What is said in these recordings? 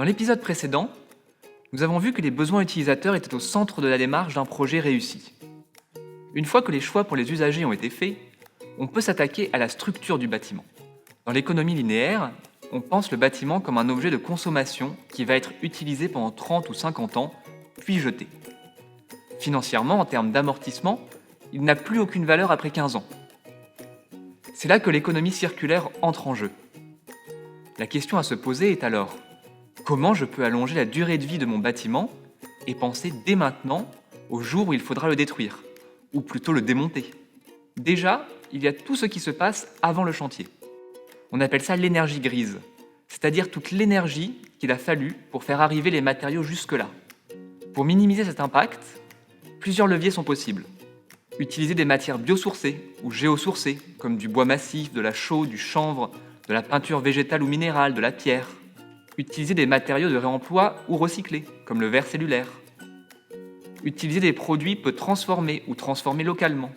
Dans l'épisode précédent, nous avons vu que les besoins utilisateurs étaient au centre de la démarche d'un projet réussi. Une fois que les choix pour les usagers ont été faits, on peut s'attaquer à la structure du bâtiment. Dans l'économie linéaire, on pense le bâtiment comme un objet de consommation qui va être utilisé pendant 30 ou 50 ans, puis jeté. Financièrement, en termes d'amortissement, il n'a plus aucune valeur après 15 ans. C'est là que l'économie circulaire entre en jeu. La question à se poser est alors, comment je peux allonger la durée de vie de mon bâtiment et penser dès maintenant au jour où il faudra le détruire, ou plutôt le démonter? Déjà, il y a tout ce qui se passe avant le chantier. On appelle ça l'énergie grise, c'est-à-dire toute l'énergie qu'il a fallu pour faire arriver les matériaux jusque-là. Pour minimiser cet impact, plusieurs leviers sont possibles. Utiliser des matières biosourcées ou géosourcées, comme du bois massif, de la chaux, du chanvre, de la peinture végétale ou minérale, de la pierre. Utiliser des matériaux de réemploi ou recyclés, comme le verre cellulaire. Utiliser des produits peu transformés ou transformés localement.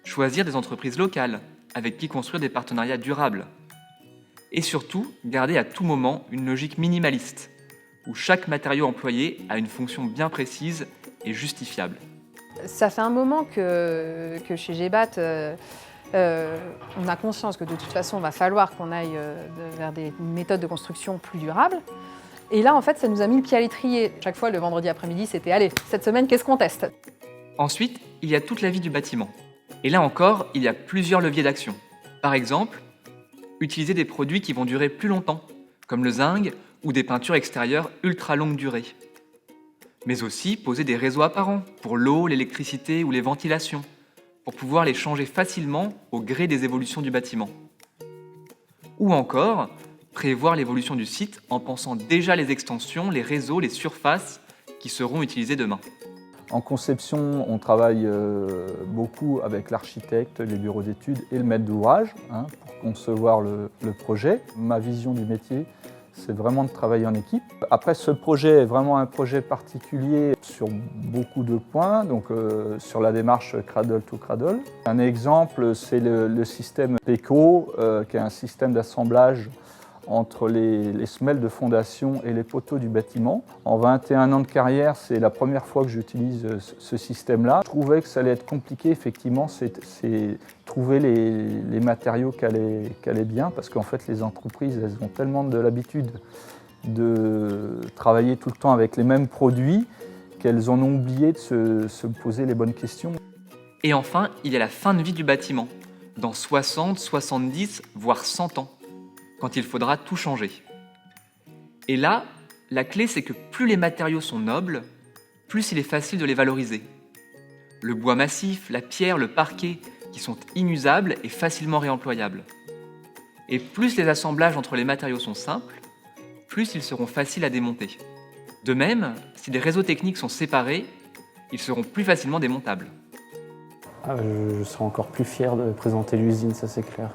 Choisir des entreprises locales, avec qui construire des partenariats durables. Et surtout, garder à tout moment une logique minimaliste, où chaque matériau employé a une fonction bien précise et justifiable. Ça fait un moment que chez GBAT, on a conscience que de toute façon, il va falloir qu'on aille vers des méthodes de construction plus durables. Et là, en fait, ça nous a mis le pied à l'étrier. Chaque fois, le vendredi après-midi, c'était « Allez, cette semaine, qu'est-ce qu'on teste ?» Ensuite, il y a toute la vie du bâtiment. Et là encore, il y a plusieurs leviers d'action. Par exemple, utiliser des produits qui vont durer plus longtemps, comme le zinc ou des peintures extérieures ultra longue durée. Mais aussi poser des réseaux apparents pour l'eau, l'électricité ou les ventilations, pour pouvoir les changer facilement au gré des évolutions du bâtiment. Ou encore, prévoir l'évolution du site en pensant déjà les extensions, les réseaux, les surfaces qui seront utilisées demain. En conception, on travaille beaucoup avec l'architecte, les bureaux d'études et le maître d'ouvrage pour concevoir le projet. Ma vision du métier, c'est vraiment de travailler en équipe. Après, ce projet est vraiment un projet particulier sur beaucoup de points, donc sur la démarche Cradle to Cradle. Un exemple, c'est le système PECO, qui est un système d'assemblage entre les semelles de fondation et les poteaux du bâtiment. En 21 ans de carrière, c'est la première fois que j'utilise ce système-là. Je trouvais que ça allait être compliqué, effectivement, c'est trouver les matériaux qui allaient bien, parce qu'en fait, les entreprises, elles ont tellement de l'habitude de travailler tout le temps avec les mêmes produits qu'elles en ont oublié de se poser les bonnes questions. Et enfin, il y a la fin de vie du bâtiment, dans 60, 70, voire 100 ans, quand il faudra tout changer. Et là, la clé, c'est que plus les matériaux sont nobles, plus il est facile de les valoriser. Le bois massif, la pierre, le parquet, qui sont inusables et facilement réemployables. Et plus les assemblages entre les matériaux sont simples, plus ils seront faciles à démonter. De même, si les réseaux techniques sont séparés, ils seront plus facilement démontables. Je serai encore plus fier de présenter l'usine, ça c'est clair.